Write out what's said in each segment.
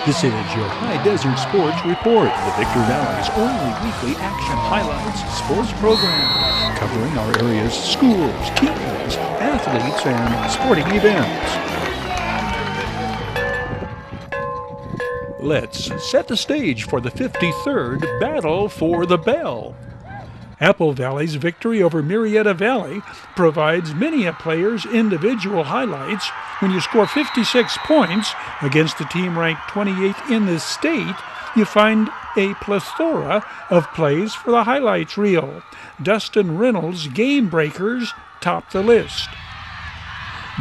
This is your Hdsr Sports Report, the Victor Valley's only weekly action highlights sports program, covering our area's schools, teams, athletes, and sporting events. Let's set the stage for the 53rd Battle for the Bell. Apple Valley's victory over Murrieta Valley provides many a player's individual highlights. When you score 56 points against a team ranked 28th in the state, you find a plethora of plays for the highlights reel. Dustin Reynolds' game breakers top the list.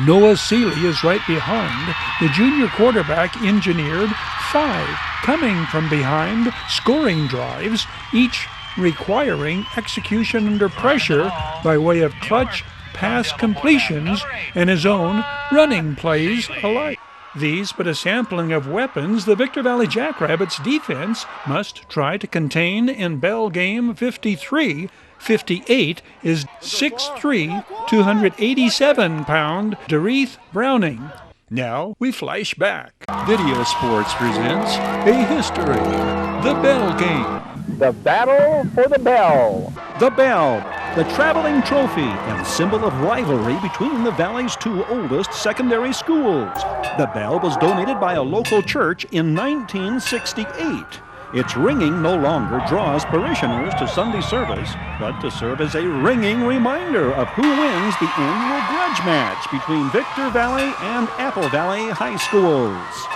Noah Seeley is right behind. The junior quarterback engineered 5 coming from behind scoring drives, each requiring execution under pressure by way of clutch pass completions and his own running plays alike. These but a sampling of weapons the Victor Valley Jackrabbits defense must try to contain in Bell game 53. 58 is 6'3", 287-pound Dereeth Browning. Now we flash back. Video Sports presents a history, the Bell game. The battle for the Bell. The Bell, the traveling trophy and symbol of rivalry between the Valley's 2 oldest secondary schools. The Bell was donated by a local church in 1968. Its ringing no longer draws parishioners to Sunday service, but to serve as a ringing reminder of who wins the annual grudge match between Victor Valley and Apple Valley High Schools.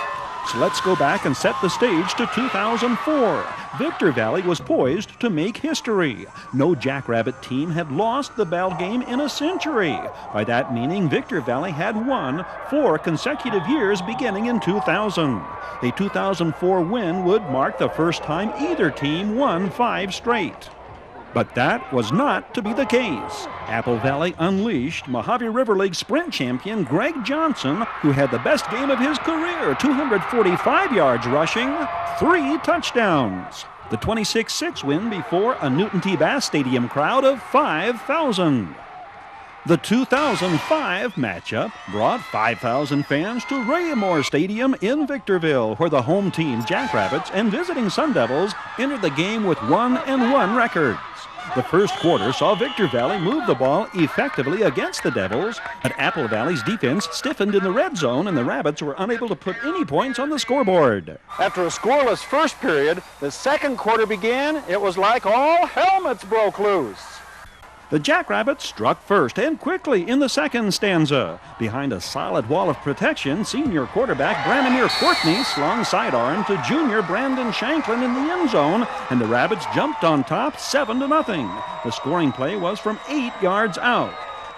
So let's go back and set the stage to 2004. Victor Valley was poised to make history. No Jackrabbit team had lost the Bell game in a century. By that meaning, Victor Valley had won 4 consecutive years beginning in 2000. A 2004 win would mark the first time either team won 5 straight. But that was not to be the case. Apple Valley unleashed Mojave River League sprint champion Greg Johnson, who had the best game of his career, 245 yards rushing, 3 touchdowns. The 26-6 win before a Newton T. Bass Stadium crowd of 5,000. The 2005 matchup brought 5,000 fans to Raymore Stadium in Victorville, where the home team Jackrabbits and visiting Sun Devils entered the game with 1-1 records. The first quarter saw Victor Valley move the ball effectively against the Devils, but Apple Valley's defense stiffened in the red zone and the Rabbits were unable to put any points on the scoreboard. After a scoreless first period, the second quarter began. It was like all helmets broke loose. The Jackrabbits struck first and quickly in the second stanza. Behind a solid wall of protection, senior quarterback Branimir Courtney slung sidearm to junior Brandon Shanklin in the end zone, and the Rabbits jumped on top 7-0. The scoring play was from 8 yards out.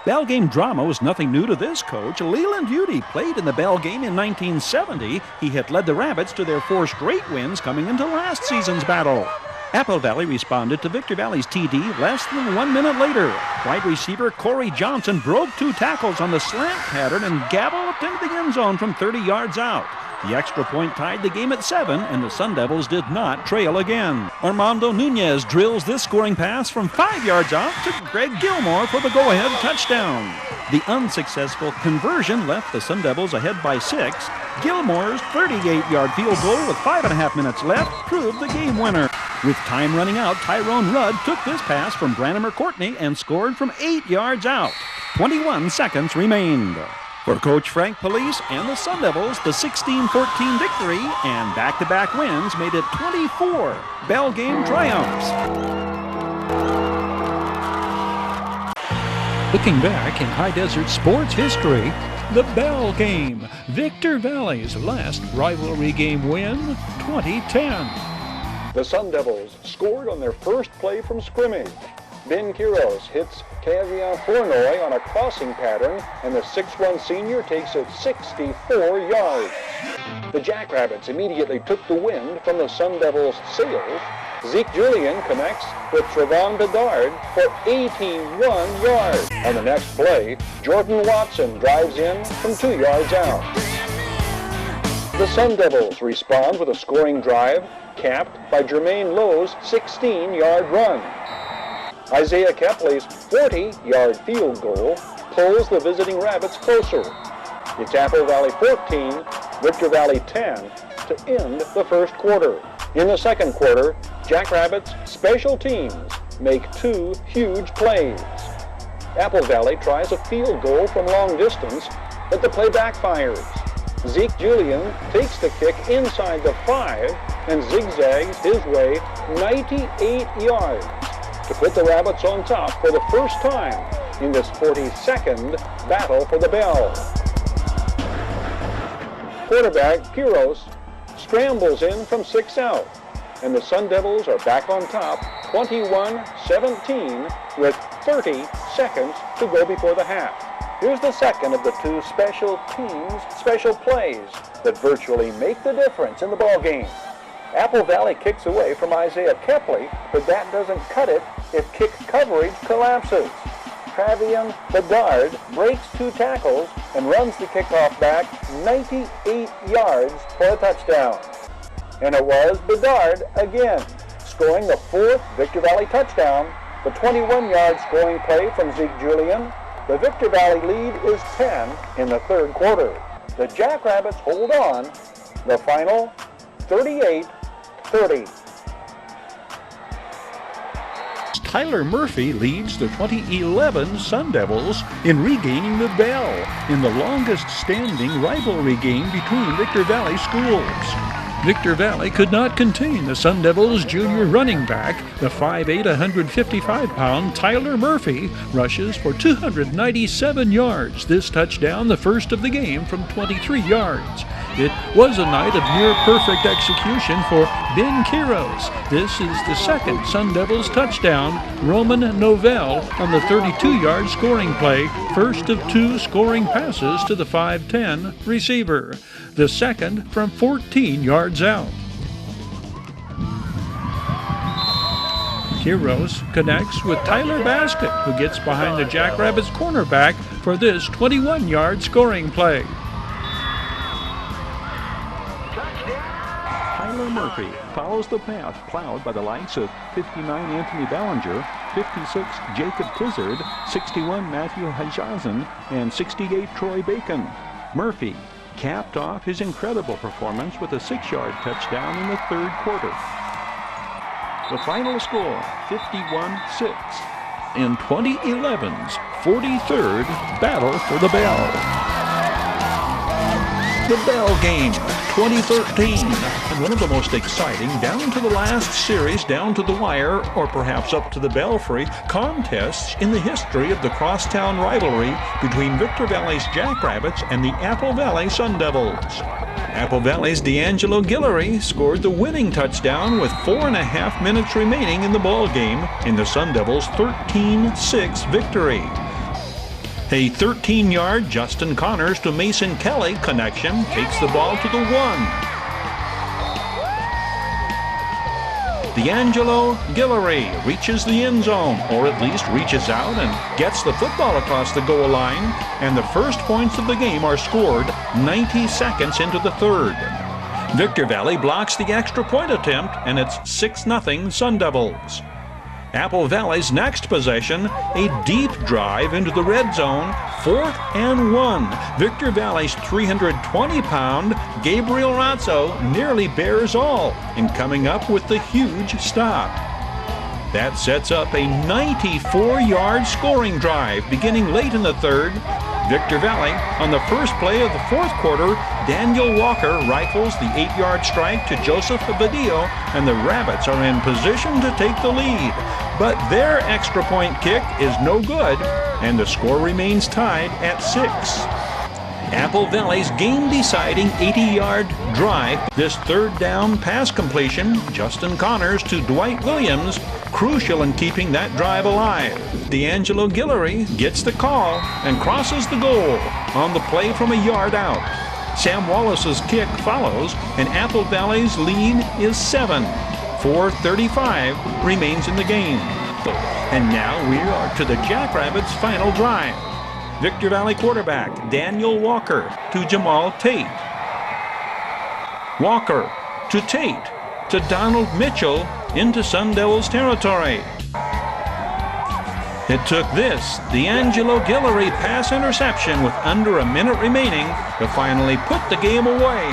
Bell game drama was nothing new to this coach. Leland Udy played in the Bell game in 1970. He had led the Rabbits to their 4 straight wins coming into last season's battle. Apple Valley responded to Victor Valley's TD less than 1 minute later. Wide receiver Corey Johnson broke 2 tackles on the slant pattern and galloped into the end zone from 30 yards out. The extra point tied the game at 7, and the Sun Devils did not trail again. Armando Nunez drills this scoring pass from 5 yards out to Greg Gilmore for the go-ahead touchdown. The unsuccessful conversion left the Sun Devils ahead by 6. Gilmore's 38-yard field goal with 5.5 minutes left proved the game winner. With time running out, Tyrone Rudd took this pass from Branimir Courtney and scored from 8 yards out. 21 seconds remained. For Coach Frank Police and the Sun Devils, the 16-14 victory and back-to-back wins made it 24 Bell game triumphs. Looking back in High-Desert sports history, the Bell game, Victor Valley's last rivalry game win, 2010. The Sun Devils scored on their first play from scrimmage. Ben Quiros hits Cavian Flournoy on a crossing pattern, and the 6'1 senior takes it 64 yards. The Jackrabbits immediately took the wind from the Sun Devils' sails. Zeke Julian connects with Trevon Bedard for 81 yards. On the next play, Jordan Watson drives in from 2 yards out. The Sun Devils respond with a scoring drive, capped by Jermaine Lowe's 16-yard run. Isaiah Kepley's 40-yard field goal pulls the visiting Rabbits closer. It's Apple Valley 14, Victor Valley 10 to end the first quarter. In the second quarter, Jackrabbits special teams make two huge plays. Apple Valley tries a field goal from long distance, but the play backfires. Zeke Julian takes the kick inside the 5 and zigzags his way 98 yards to put the Rabbits on top for the first time in this 42nd battle for the bell. Quarterback Quiros scrambles in from 6 out, and the Sun Devils are back on top 21-17 with 30 seconds to go before the half. Here's the second of the two special teams' special plays that virtually make the difference in the ball game. Apple Valley kicks away from Isaiah Kepley, but that doesn't cut it if kick coverage collapses. Travian Bedard breaks 2 tackles and runs the kickoff back 98 yards for a touchdown. And it was Bedard again, scoring the 4th Victor Valley touchdown, the 21-yard scoring play from Zeke Julian. The Victor Valley lead is 10 in the third quarter. The Jackrabbits hold on. The final 38-30. Tyler Murphy leads the 2011 Sun Devils in regaining the bell in the longest-standing rivalry game between Victor Valley schools. Victor Valley could not contain the Sun Devils' junior running back. The 5'8", 155-pound Tyler Murphy rushes for 297 yards. This touchdown, the first of the game, from 23 yards. It was a night of near-perfect execution for Ben Quiros. This is the second Sun Devils touchdown. Roman Novell on the 32-yard scoring play, first of 2 scoring passes to the 5'10 receiver. The second from 14 yards out. Quiros connects with Tyler Basket, who gets behind the Jackrabbits cornerback for this 21-yard scoring play. Tyler Murphy follows the path plowed by the likes of 59 Anthony Ballinger, 56 Jacob Hdsr, 61 Matthew Hdsr, and 68 Troy Bacon. Murphy capped off his incredible performance with a 6-yard touchdown in the third quarter. The final score, 51-6, in 2011's 43rd Battle for the Bell. The Bell Game 2013, and one of the most exciting, down to the last series, down to the wire, or perhaps up to the belfry, contests in the history of the crosstown rivalry between Victor Valley's Jackrabbits and the Apple Valley Sun Devils. Apple Valley's D'Angelo Guillory scored the winning touchdown with 4.5 minutes remaining in the ball game in the Sun Devils' 13-6 victory. A 13-yard Justin Connors to Mason Kelly connection takes the ball to the 1. D'Angelo Guillory reaches the end zone, or at least reaches out and gets the football across the goal line, and the first points of the game are scored 90 seconds into the third. Victor Valley blocks the extra point attempt, and it's 6-0 Sun Devils. Apple Valley's next possession, a deep drive into the red zone, 4th and 1. Victor Valley's 320-pound Gabriel Razzo nearly bears all in coming up with the huge stop. That sets up a 94-yard scoring drive beginning late in the third. Victor Valley, on the first play of the fourth quarter, Daniel Walker rifles the 8-yard strike to Joseph Badillo, and the Rabbits are in position to take the lead. But their extra point kick is no good, and the score remains tied at 6. Apple Valley's game-deciding 80-yard drive. This third down pass completion, Justin Connors to Dwight Williams, crucial in keeping that drive alive. D'Angelo Guillory gets the call and crosses the goal on the play from a yard out. Sam Wallace's kick follows, and Apple Valley's lead is 7. 4:35 remains in the game. And now we are to the Jackrabbits' final drive. Victor Valley quarterback Daniel Walker to Jamal Tate. Walker to Tate to Donald Mitchell into Sun Devils territory. It took this, D'Angelo Guillory pass interception with under a minute remaining to finally put the game away.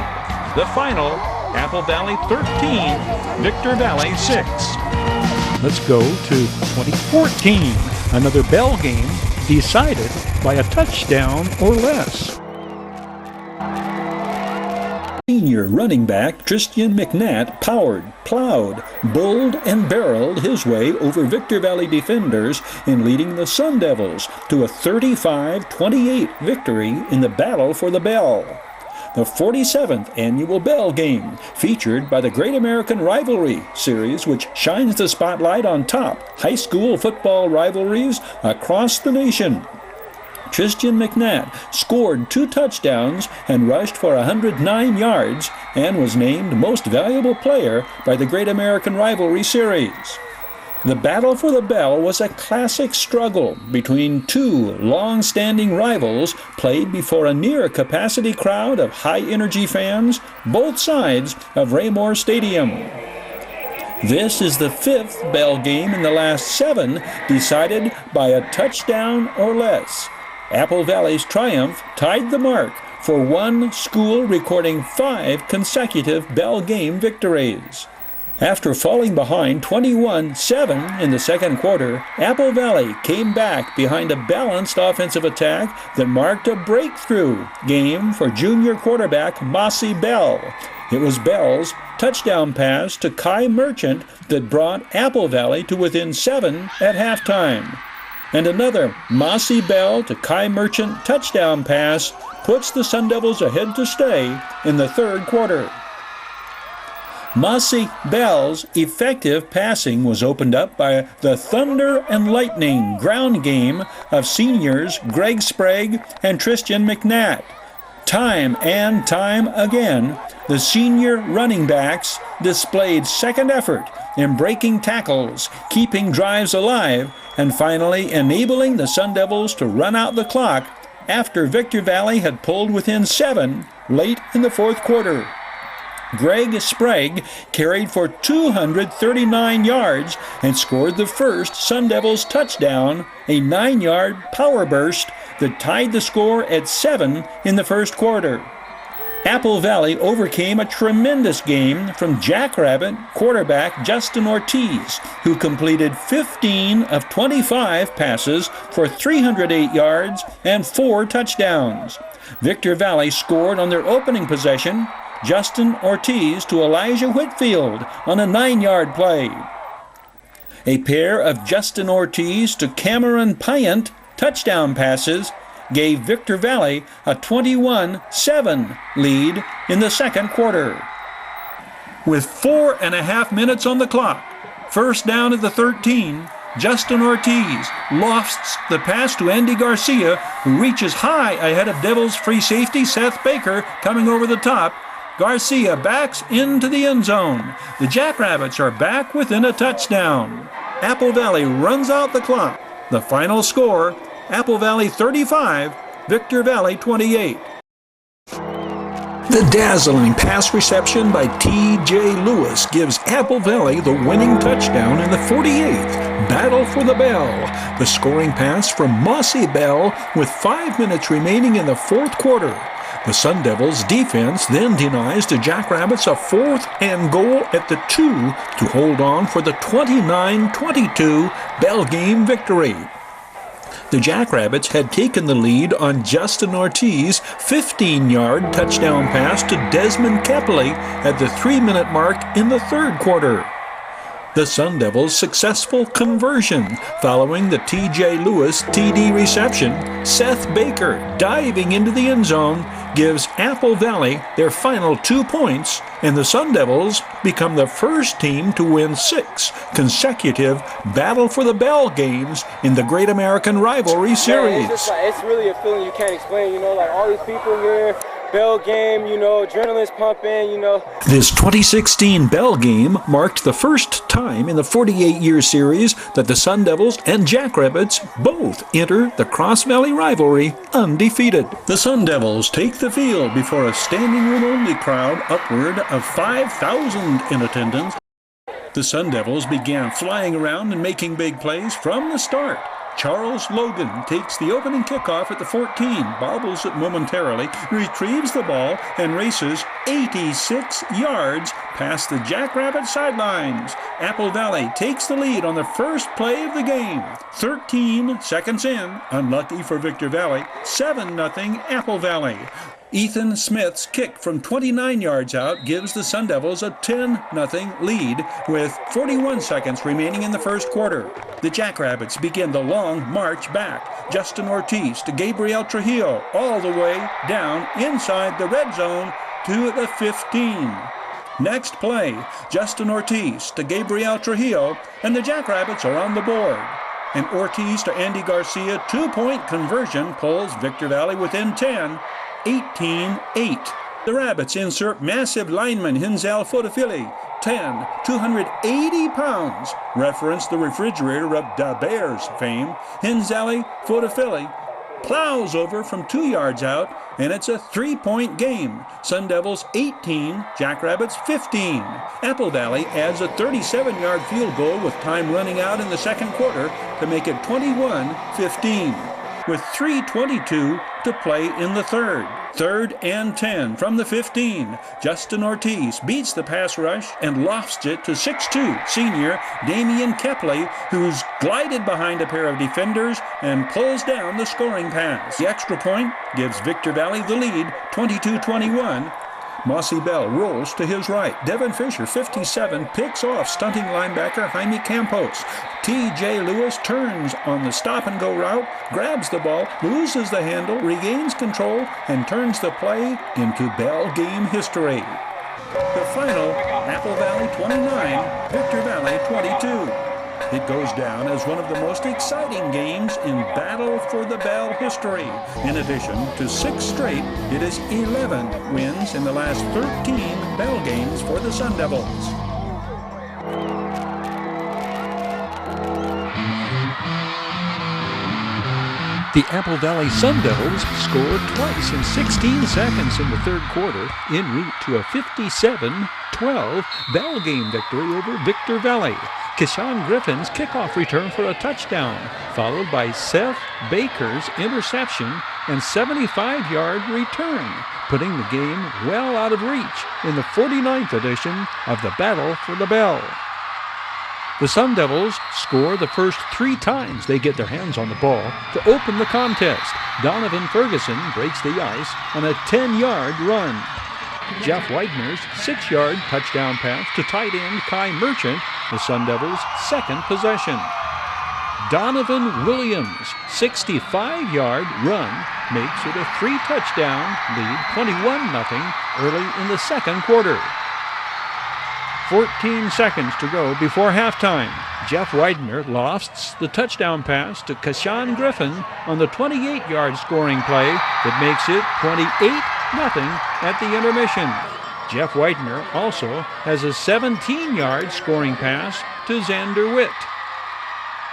The final, Apple Valley 13, Victor Valley 6. Let's go to 2014, another bell game decided by a touchdown or less. Senior running back Tristan McNatt powered, plowed, bulled, and barreled his way over Victor Valley defenders in leading the Sun Devils to a 35-28 victory in the battle for the bell. The 47th annual bell game, featured by the Great American Rivalry series, which shines the spotlight on top high school football rivalries across the nation. Tristan McNatt scored 2 touchdowns and rushed for 109 yards and was named Most Valuable Player by the Great American Rivalry Series. The battle for the bell was a classic struggle between 2 long-standing rivals played before a near-capacity crowd of high-energy fans, both sides of Raymore Stadium. This is the 5th bell game in the last 7 decided by a touchdown or less. Apple Valley's triumph tied the mark for one school recording 5 consecutive bell game victories. After falling behind 21-7 in the second quarter, Apple Valley came back behind a balanced offensive attack that marked a breakthrough game for junior quarterback Mossy Bell. It was Bell's touchdown pass to Kai Merchant that brought Apple Valley to within 7 at halftime. And another Mossy Bell to Kai Merchant touchdown pass puts the Sun Devils ahead to stay in the third quarter. Mossy Bell's effective passing was opened up by the thunder and lightning ground game of seniors Greg Sprague and Tristan McNatt. Time and time again, the senior running backs displayed second effort in breaking tackles, keeping drives alive, and finally enabling the Sun Devils to run out the clock after Victor Valley had pulled within 7 late in the fourth quarter. Greg Sprague carried for 239 yards and scored the first Sun Devils touchdown, a 9-yard power burst that tied the score at 7 in the first quarter. Apple Valley overcame a tremendous game from Jackrabbit quarterback Justin Ortiz, who completed 15 of 25 passes for 308 yards and 4 touchdowns. Victor Valley scored on their opening possession, Justin Ortiz to Elijah Whitfield on a 9-yard play. A pair of Justin Ortiz to Cameron Pyant touchdown passes gave Victor Valley a 21-7 lead in the second quarter. With 4.5 minutes on the clock, first down at the 13, Justin Ortiz lofts the pass to Andy Garcia, who reaches high ahead of Devils free safety Seth Baker coming over the top. Garcia backs into the end zone. The Jackrabbits are back within a touchdown. Apple Valley runs out the clock. The final score, Apple Valley 35, Victor Valley 28. The dazzling pass reception by T.J. Lewis gives Apple Valley the winning touchdown in the 48th Battle for the Bell. The scoring pass from Mossy Bell with 5 minutes remaining in the fourth quarter. The Sun Devils defense then denies the Jackrabbits a 4th and goal at the 2 to hold on for the 29-22 Bell game victory. The Jackrabbits had taken the lead on Justin Ortiz's 15-yard touchdown pass to Desmond Kepley at the 3-minute mark in the third quarter. The Sun Devils' successful conversion following the T.J. Lewis TD reception, Seth Baker diving into the end zone, gives Apple Valley their final 2 points, and the Sun Devils become the first team to win 6 consecutive Battle for the Bell games in the Great American Rivalry Series. It's really a feeling you can't explain, like all these people here. Bell game, adrenaline's pumping, This 2016 Bell game marked the first time in the 48-year series that the Sun Devils and Jackrabbits both enter the Cross Valley rivalry undefeated. The Sun Devils take the field before a standing room-only crowd upward of 5,000 in attendance. The Sun Devils began flying around and making big plays from the start. Charles Logan takes the opening kickoff at the 14, bobbles it momentarily, retrieves the ball, and races 86 yards past the Jackrabbit sidelines. Apple Valley takes the lead on the first play of the game. 13 seconds in, unlucky for Victor Valley, 7-0 Apple Valley. Ethan Smith's kick from 29 yards out gives the Sun Devils a 10-0 lead with 41 seconds remaining in the first quarter. The Jackrabbits begin the long march back. Justin Ortiz to Gabriel Trujillo all the way down inside the red zone to the 15. Next play, Justin Ortiz to Gabriel Trujillo, and the Jackrabbits are on the board. An Ortiz to Andy Garcia two-point conversion pulls Victor Valley within 10. 18-8. The Rabbits insert massive lineman Hdsr Fotofili, 10, 280 pounds, reference the refrigerator of Da Bears fame. Hdsr Fotofili plows over from 2 yards out, and it's a 3-point game. Sun Devils 18, Jackrabbits 15. Apple Valley adds a 37-yard field goal with time running out in the second quarter to make it 21-15. With 3:22 to play in the third. 3rd and 10 from the 15. Justin Ortiz beats the pass rush and lofts it to 6'2" senior Damian Kepley, who's glided behind a pair of defenders and pulls down the scoring pass. The extra point gives Victor Valley the lead, 22-21. Mossy Bell rolls to his right. Devin Fisher, 57, picks off stunting linebacker Jaime Campos. T.J. Lewis turns on the stop-and-go route, grabs the ball, loses the handle, regains control, and turns the play into Bell game history. The final, Apple Valley 29, Victor Valley 22. It goes down as one of the most exciting games in Battle for the Bell history. In addition to 6 straight, it is 11 wins in the last 13 Bell games for the Sun Devils. The Apple Valley Sun Devils scored twice in 16 seconds in the third quarter, en route to a 57-12 Bell game victory over Victor Valley. Keshawn Griffin's kickoff return for a touchdown, followed by Seth Baker's interception and 75-yard return, putting the game well out of reach in the 49th edition of the Battle for the Bell. The Sun Devils score the first 3 times they get their hands on the ball to open the contest. Donovan Ferguson breaks the ice on a 10-yard run. Jeff Widener's 6-yard touchdown pass to tight end Kai Merchant, the Sun Devils' second possession. Donovan Williams' 65-yard run makes it a 3-touchdown lead, 21-0 early in the second quarter. 14 seconds to go before halftime. Jeff Widener lofts the touchdown pass to Keshawn Griffin on the 28-yard scoring play that makes it 28-0 at the intermission. Jeff Widener also has a 17-yard scoring pass to Xander Witt.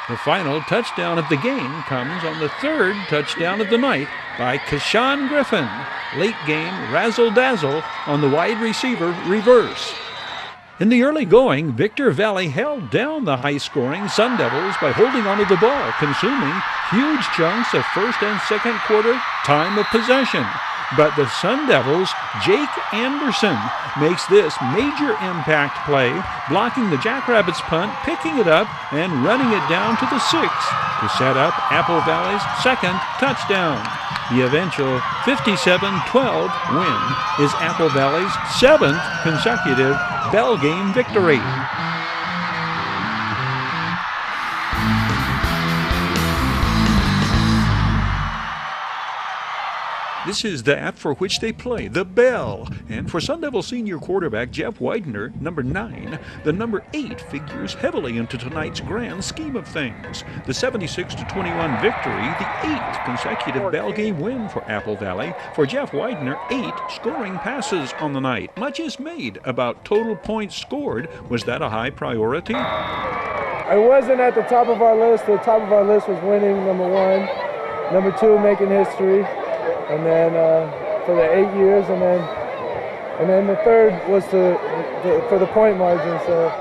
The final touchdown of the game comes on the 3rd touchdown of the night by Keshawn Griffin. Late game razzle-dazzle on the wide receiver reverse. In the early going, Victor Valley held down the high-scoring Sun Devils by holding onto the ball, consuming huge chunks of first and second quarter time of possession. But the Sun Devils' Jake Anderson makes this major impact play, blocking the Jackrabbits' punt, picking it up, and running it down to the 6 to set up Apple Valley's second touchdown. The eventual 57-12 win is Apple Valley's 7th consecutive Bell game victory. This is the app for which they play, the Bell. And for Sun Devil senior quarterback Jeff Widener, number 9, the number 8 figures heavily into tonight's grand scheme of things. The 76-21 victory, the 8th consecutive Bell game win for Apple Valley. For Jeff Widener, 8 scoring passes on the night. Much is made about total points scored. Was that a high priority? I wasn't at the top of our list. The top of our list was winning, number 1. Number 2, making history. And then for the 8 years, and then the third was for the point margin. So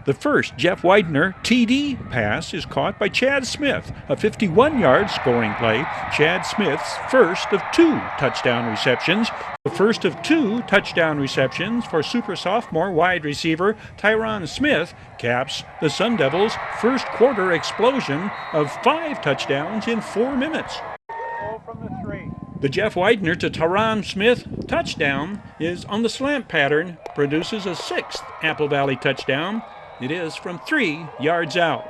The first Jeff Widener TD pass is caught by Chad Smith, a 51-yard scoring play. Chad Smith's first of 2 touchdown receptions. The first of 2 touchdown receptions for super sophomore wide receiver Tyron Smith caps the Sun Devils' first quarter explosion of 5 touchdowns in 4 minutes. The Jeff Widener to Tyron Smith touchdown is on the slant pattern, produces a 6th Apple Valley touchdown. It is from 3 yards out.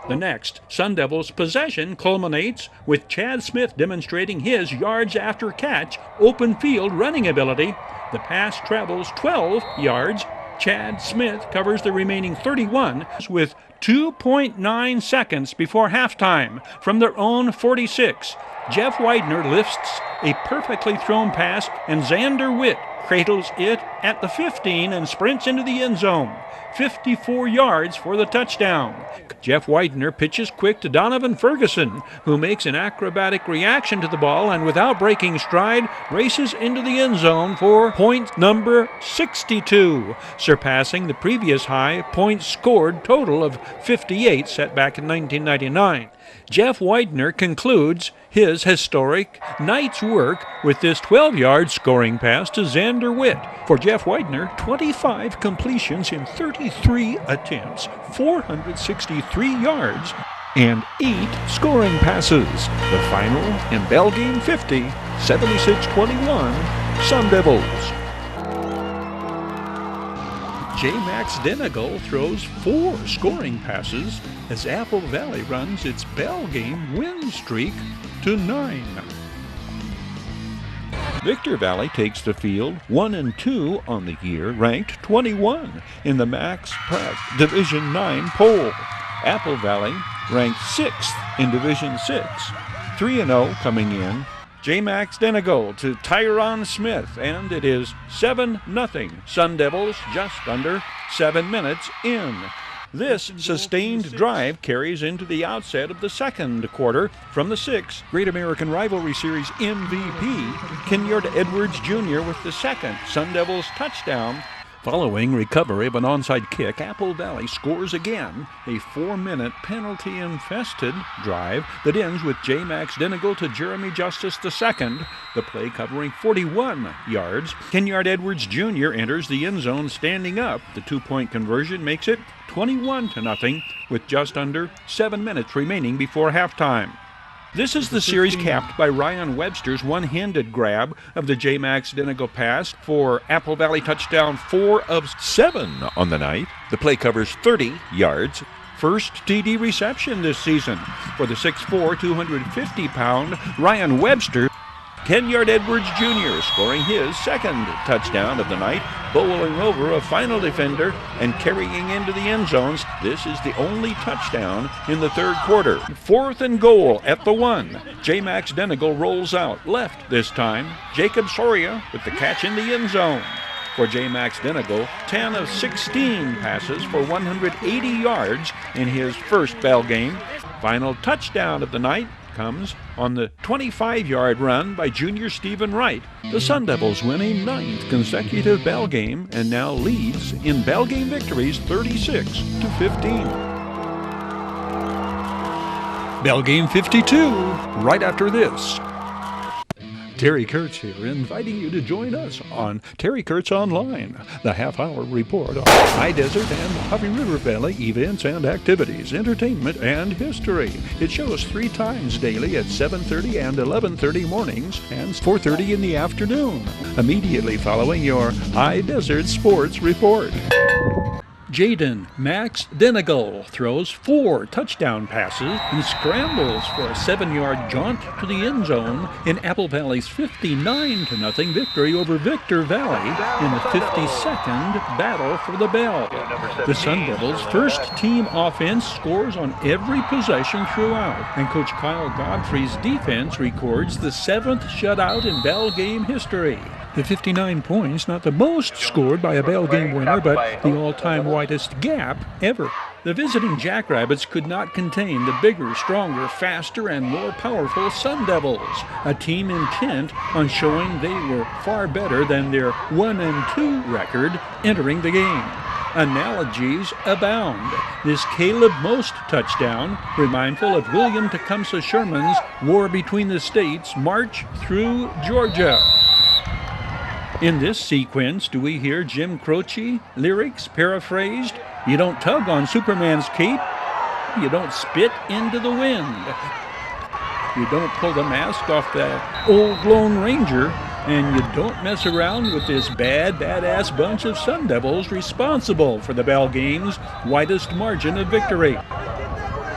The next Sun Devils possession culminates with Chad Smith demonstrating his yards after catch open field running ability. The pass travels 12 yards. Chad Smith covers the remaining 31 with 2.9 seconds before halftime from their own 46. Jeff Widener lifts a perfectly thrown pass, and Xander Witt cradles it at the 15 and sprints into the end zone. 54 yards for the touchdown. Jeff Widener pitches quick to Donovan Ferguson, who makes an acrobatic reaction to the ball and without breaking stride races into the end zone for point number 62, surpassing the previous high points scored total of 58 set back in 1999. Jeff Widener concludes his historic night's work with this 12-yard scoring pass to Xander Witt. For Jeff Widener, 25 completions in 33 attempts, 463 yards, and 8 scoring passes. The final in Bell Game 50, 76-21, Sun Devils. J. Max Denegal throws 4 scoring passes as Apple Valley runs its Bell Game win streak to 9. Victor Valley takes the field 1-2 on the year, ranked 21 in the Max Prep Division 9 poll. Apple Valley ranked 6th in Division 6, 3-0 coming in. J. Max Denegal to Tyron Smith, and it is 7-0. Sun Devils just under 7 minutes in. This sustained drive carries into the outset of the second quarter. From the 6, Great American Rivalry Series MVP, Kenyard Edwards Jr. with the second Sun Devils touchdown. Following recovery of an onside kick, Apple Valley scores again, a 4-minute penalty-infested drive that ends with J. Max Denegal to Jeremy Justice II, the play covering 41 yards. Kenyard Edwards Jr. enters the end zone standing up. The 2-point conversion makes it 21-0 with just under 7 minutes remaining before halftime. This is the series capped by Ryan Webster's one-handed grab of the J. Max Denegal pass for Apple Valley touchdown 4 of 7 on the night. The play covers 30 yards. First TD reception this season for the 6'4", 250-pound Ryan Webster. Kenyard Edwards Jr. scoring his second touchdown of the night, bowling over a final defender and carrying into the end zones. This is the only touchdown in the third quarter. 4th and goal at the 1. J. Max Denegal rolls out left this time. Jacob Soria with the catch in the end zone. For J. Max Denegal, 10 of 16 passes for 180 yards in his first Bell game. Final touchdown of the night comes on the 25-yard run by junior Stephen Wright. The Sun Devils win a 9th consecutive Bell game and now leads in Bell game victories 36-15. Bell game 52 right after this. Terry Kurtz here, inviting you to join us on Terry Kurtz Online, the half-hour report on Hdsr and Huffy River Valley events and activities, entertainment, and history. It shows 3 times daily at 7:30 and 11:30 mornings and 4:30 in the afternoon, immediately following your Hdsr Sports Report. Jaden Max Denegal throws 4 touchdown passes and scrambles for a 7-yard jaunt to the end zone in Apple Valley's 59-0 victory over Victor Valley in the 52nd battle for the Bell. The Sun Devils' first team offense scores on every possession throughout, and Coach Kyle Godfrey's defense records the 7th shutout in Bell game history. The 59 points, not the most scored by a Bell game winner, but the all-time widest gap ever. The visiting Jackrabbits could not contain the bigger, stronger, faster, and more powerful Sun Devils, a team intent on showing they were far better than their 1-2 record entering the game. Analogies abound. This Caleb Most touchdown, remindful of William Tecumseh Sherman's War Between the States march through Georgia. In this sequence, do we hear Jim Croce lyrics paraphrased? You don't tug on Superman's cape, you don't spit into the wind. You don't pull the mask off that old Lone Ranger, and you don't mess around with this badass bunch of Sun Devils responsible for the Bell Game's widest margin of victory.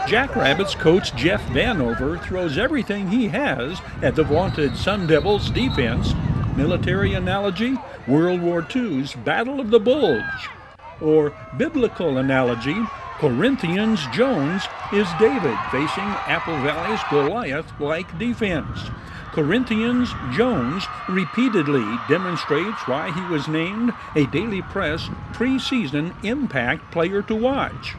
Jackrabbits coach Jeff Vanover throws everything he has at the vaunted Sun Devils defense. Military analogy, World War II's Battle of the Bulge. Or biblical analogy, Corinthians Jones is David facing Apple Valley's Goliath-like defense. Corinthians Jones repeatedly demonstrates why he was named a Daily Press preseason impact player to watch.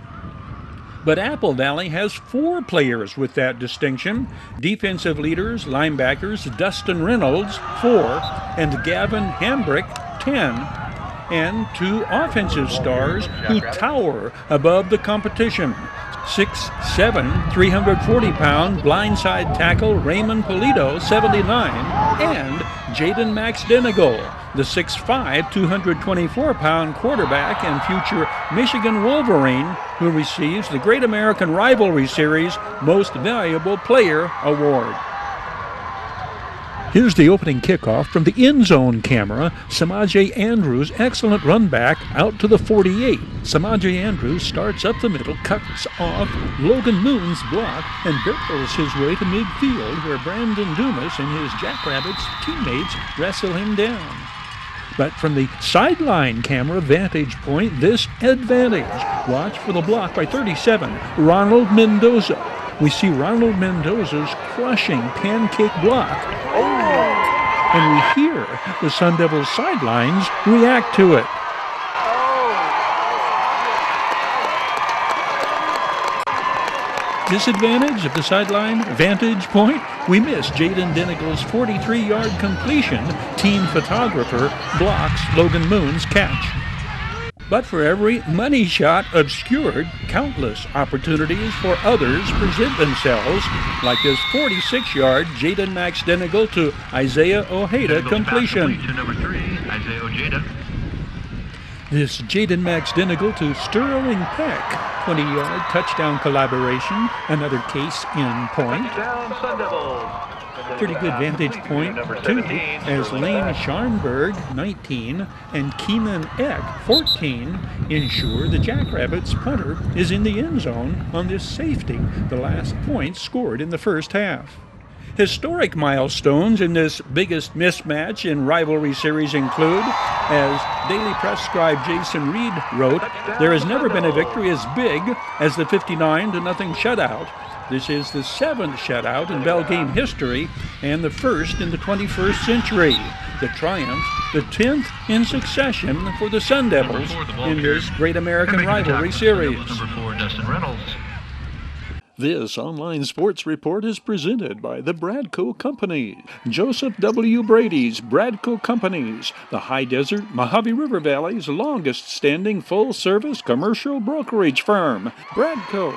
But Apple Valley has 4 players with that distinction. Defensive leaders, linebackers Dustin Reynolds, 4, and Gavin Hambrick, 10. And 2 offensive stars who tower above the competition. 6'7", 340-pound blindside tackle Raymond Polito, 79, and Jaden Max Denigal, the 6'5", 224-pound quarterback and future Michigan Wolverine, who receives the Great American Rivalry Series Most Valuable Player Award. Here's the opening kickoff from the end zone camera. Samaje Andrews, excellent run back, out to the 48. Samaje Andrews starts up the middle, cuts off Logan Moon's block, and barrels his way to midfield, where Brandon Dumas and his Jackrabbits teammates wrestle him down. But from the sideline camera vantage point, this advantage. Watch for the block by 37, Ronald Mendoza. We see Ronald Mendoza's crushing pancake block. And we hear the Sun Devils sidelines react to it. Disadvantage of the sideline vantage point? We miss Jaden Denigal's 43-yard completion. Team photographer blocks Logan Moon's catch. But for every money shot obscured, countless opportunities for others present themselves, like this 46-yard Jaden Max Denigal to Isaiah Ojeda completion. To number 3, Isaiah Ojeda. This Jaden Max Denigal to Sterling Peck, 20-yard touchdown collaboration, another case in point. Touchdown, Sun Devils. Pretty good vantage point, too, as Lane Scharnberg, 19, and Keenan Eck, 14, ensure the Jackrabbits punter is in the end zone on this safety, the last point scored in the first half. Historic milestones in this biggest mismatch in rivalry series include, as Daily Press scribe Jason Reed wrote, there has never been a victory as big as the 59-0 shutout. This is the 7th shutout in Bell Game history and the first in the 21st century. The triumph, the 10th in succession for the Sun Devils in this Great American Rivalry Series. Number 4, Dustin Reynolds. This online sports report is presented by the Bradco Companies. Joseph W. Brady's Bradco Companies, the High Desert, Mojave River Valley's longest-standing full-service commercial brokerage firm. Bradco,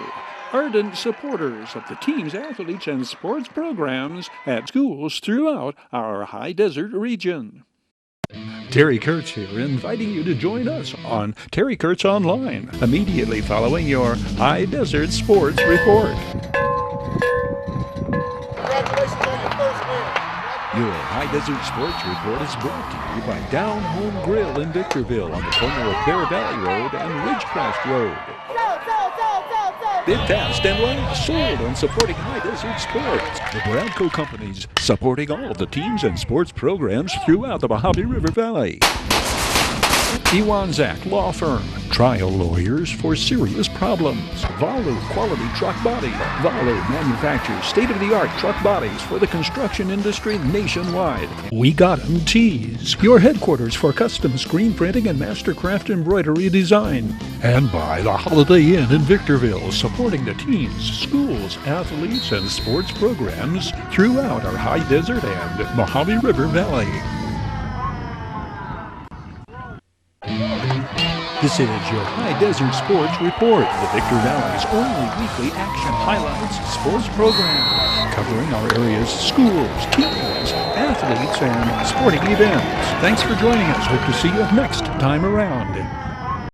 ardent supporters of the team's athletes and sports programs at schools throughout our High Desert region. Terry Kurtz here, inviting you to join us on Terry Kurtz Online, immediately following your High Desert Sports Report. Your High Desert Sports Report is brought to you by Down Home Grill in Victorville on the corner of Bear Valley Road and Ridgecrest Road. Bid fast and last, sold on supporting High Desert Sports. The Bradco Companies, supporting all of the teams and sports programs throughout the Mojave River Valley. Iwanzak Law Firm, trial lawyers for serious problems. Valu Quality Truck Body. Valu manufactures state-of-the-art truck bodies for the construction industry nationwide. We Got 'em Tees, your headquarters for custom screen printing and mastercraft embroidery design. And by the Holiday Inn in Victorville, supporting the teams, schools, athletes, and sports programs throughout our High Desert and Mojave River Valley. This is your High Desert Sports Report, the Victor Valley's only weekly action highlights sports program, covering our area's schools, teams, athletes, and sporting events. Thanks for joining us. Hope to see you next time around.